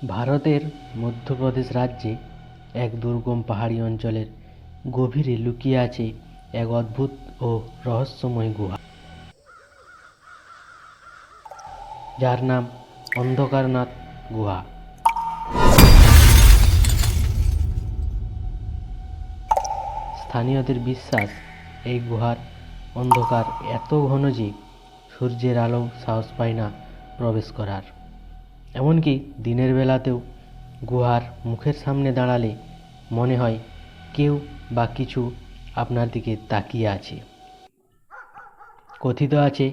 ভারতের মধ্যপ্রদেশ রাজ্যে এক দুর্গম পাহাড়ি অঞ্চলের গভীরে লুকিয়ে আছে এক অদ্ভুত ও রহস্যময় গুহা, যার নাম অন্ধকারনাথ গুহা। স্থানীয়দের বিশ্বাস, এই গুহার অন্ধকার এত ঘন যে সূর্যের আলো সাহস পায় না প্রবেশ করার। এমনকি দিনের বেলাতেও গুহার মুখের সামনে দাঁড়ালে মনে হয় কেউ বা কিছু আপনার দিকে তাকিয়ে আছে। কথিত আছে,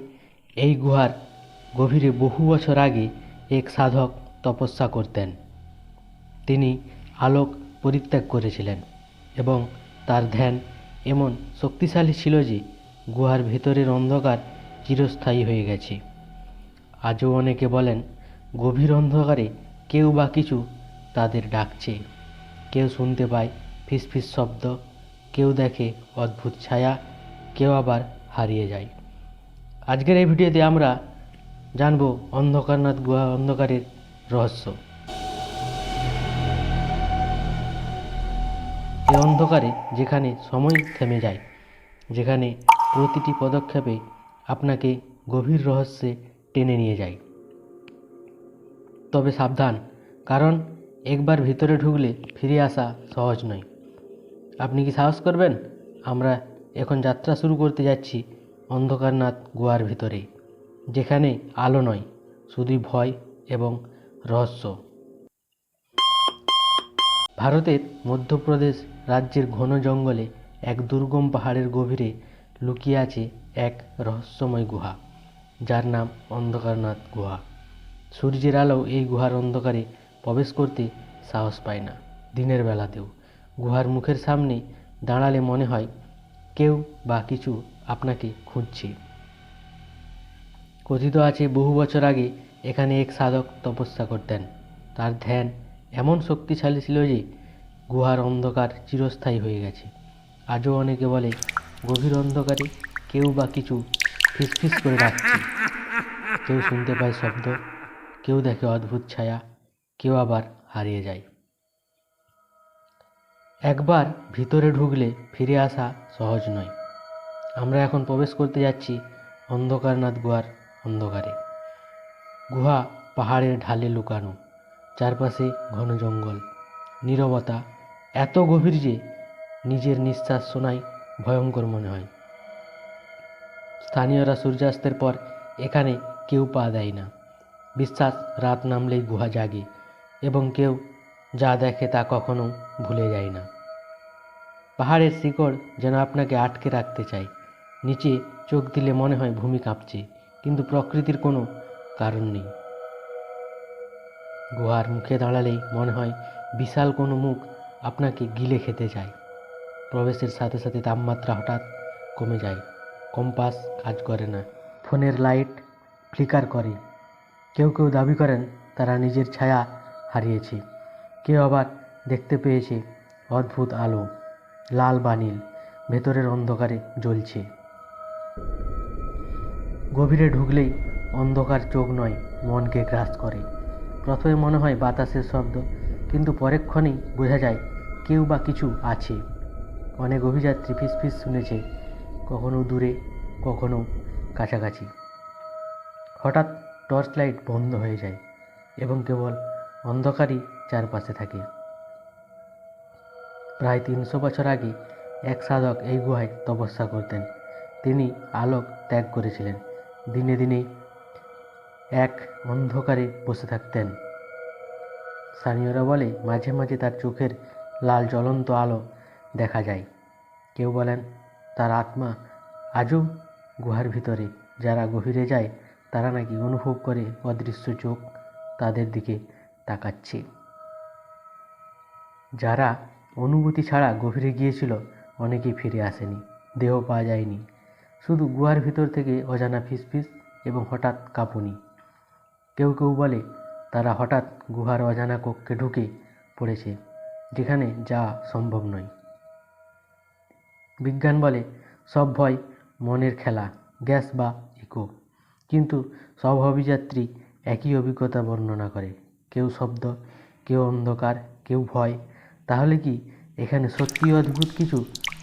এই গুহার গভীরে বহু বছর আগে এক সাধক তপস্যা করতেন। তিনি আলোক পরিত্যাগ করেছিলেন এবং তার ধ্যান এমন শক্তিশালী ছিল যে গুহার ভেতরের অন্ধকার চিরস্থায়ী হয়ে গেছে। আজও অনেকে বলেন, গভীর অন্ধকারে কেউ বা কিছু তাদের ডাকছে। কেউ শুনতে পায় ফিসফিস শব্দ, কেউ দেখে অদ্ভুত ছায়া, কেউ আবার হারিয়ে যায়। আজকের এই ভিডিওতে আমরা জানব অন্ধকারনাথ গুহা অন্ধকারের রহস্য। এই অন্ধকারে যেখানে সময় থেমে যায়, যেখানে প্রতিটি পদক্ষেপে আপনাকে গভীর রহস্যে টেনে নিয়ে যায়। তবে সাবধান, কারণ একবার ভিতরে ঢুকলে ফিরে আসা সহজ নয়। আপনি কি সাহস করবেন? আমরা এখন যাত্রা শুরু করতে যাচ্ছি অন্ধকারনাথ গুহার ভিতরে, যেখানে আলো নয়, শুধুই ভয় এবং রহস্য। ভারতের মধ্যপ্রদেশ রাজ্যের ঘন জঙ্গলে এক দুর্গম পাহাড়ের গভীরে লুকিয়ে আছে এক রহস্যময় গুহা, যার নাম অন্ধকারনাথ গুহা। সূর্যের আলো এই গুহার অন্ধকারে প্রবেশ করতে সাহস পায় না। দিনের বেলাতেও গুহার মুখের সামনে দাঁড়ালে মনে হয় কেউ বা কিছু আপনাকে খুঁজছে। কথিত আছে, বহু বছর আগে এখানে এক সাধক তপস্যা করতেন। তার ধ্যান এমন শক্তিশালী ছিল যে গুহার অন্ধকার চিরস্থায়ী হয়ে গেছে। আজও অনেকে বলে, গভীর অন্ধকারে কেউ বা কিছু ফিসফিস করে ডাকছে। কেউ শুনতে পায় শব্দ, কেউ দেখে অদ্ভুত ছায়া, কেউ আবার হারিয়ে যায়। একবার ভিতরে ঢুকলে ফিরে আসা সহজ নয়। আমরা এখন প্রবেশ করতে যাচ্ছি অন্ধকারনাথ গুহার অন্ধকারে। গুহা পাহাড়ের ঢালে লুকানো, চারপাশে ঘন জঙ্গল, নীরবতা এত গভীর যে নিজের নিঃশ্বাস শোনাই ভয়ঙ্কর মনে হয়। স্থানীয়রা সূর্যাস্তের পর এখানে কেউ পা দেয় না। বিশ্বাস, রাত নামলেই গুহা জাগে এবং কেউ যা দেখে তা কখনো ভুলে যায় না। পাহাড়ের শিকড় যেন আপনাকে আটকে রাখতে চায়। নিচে চোখ দিলে মনে হয় ভূমি কাঁপছে, কিন্তু প্রকৃতির কোনো কারণ নেই। গুহার মুখে দাঁড়ালেই মনে হয় বিশাল কোনো মুখ আপনাকে গিলে খেতে চায়। প্রবেশের সাথে সাথে তাপমাত্রা হঠাৎ কমে যায়, কম্পাস কাজ করে না, ফোনের লাইট ফ্লিকার করে। কেউ কেউ দাবি করেন তারা নিজের ছায়া হারিয়েছে, কেউ আবার দেখতে পেয়েছে অদ্ভুত আলো, লাল বা নীল, ভেতরের অন্ধকারে জ্বলছে। গভীরে ঢুকলেই অন্ধকার চোখ নয়, মনকে গ্রাস করে। প্রথমে মনে হয় বাতাসের শব্দ, কিন্তু পরেক্ষণেই বোঝা যায় কেউ বা কিছু আছে। অনেক অভিযাত্রী ফিসফিস শুনেছে, কখনো দূরে, কখনো কাছাকাছি। হঠাৎ টর্চ লাইট বন্ধ হয়ে যায় এবং কেবল অন্ধকারই চারপাশে থাকে। প্রায় 300 বছর আগে এক সাধক এই গুহায় তপস্যা করতেন। তিনি আলোক ত্যাগ করেছিলেন, দিনে দিনে এক অন্ধকারে বসে থাকতেন। স্থানীয়রা বলে, মাঝে মাঝে তার চোখের লাল জ্বলন্ত আলো দেখা যায়। কেউ বলেন তার আত্মা আজও গুহার ভিতরে। যারা গভীরে যায় তারা নাকি অনুভব করে অদৃশ্য চোখ তাদের দিকে তাকাচ্ছে। যারা অনুভূতি ছাড়া গভীরে গিয়েছিল অনেকেই ফিরে আসেনি, দেহ পাওয়া যায়নি, শুধু গুহার ভিতর থেকে অজানা ফিসফিস এবং হঠাৎ কাঁপুনি। কেউ কেউ বলে তারা হঠাৎ গুহার অজানা কক্ষে ঢুকে পড়েছে, যেখানে যাওয়া সম্ভব নয়। বিজ্ঞান বলে সব ভয় মনের খেলা, গ্যাস বা ইকো। কিন্তু সব অভিযাত্রী একই অভিজ্ঞতা বর্ণনা করে। কেউ শব্দ, কেউ অন্ধকার, কেউ ভয়। তাহলে কি এখানে সত্যি অদ্ভুত কিছু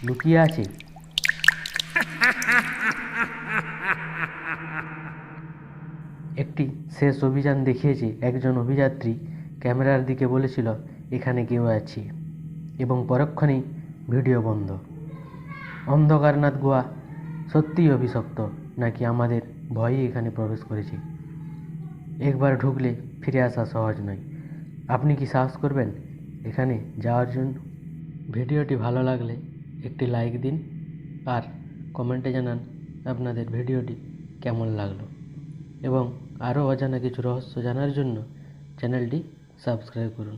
লুকিয়ে আছে? একটি শেষ অভিযান দেখিয়েছে একজন অভিযাত্রী ক্যামেরার দিকে বলেছিল, এখানে কেউ আছে, এবং পরক্ষণেই ভিডিও বন্ধ। অন্ধকারনাথ গুহা সত্যিই অভিশপ্ত, নাকি আমাদের ভয়ই এখানে প্রবেশ করেছে? একবার ঢুকলে ফিরে আসা সহজ নয়। আপনি কি সাহস করবেন এখানে যাওয়ার জন্য? ভিডিওটি ভালো লাগলে একটি লাইক দিন, আর কমেন্টে জানান আপনাদের ভিডিওটি কেমন লাগলো, এবং আরও অজানা কিছু রহস্য জানার জন্য চ্যানেলটি সাবস্ক্রাইব করুন।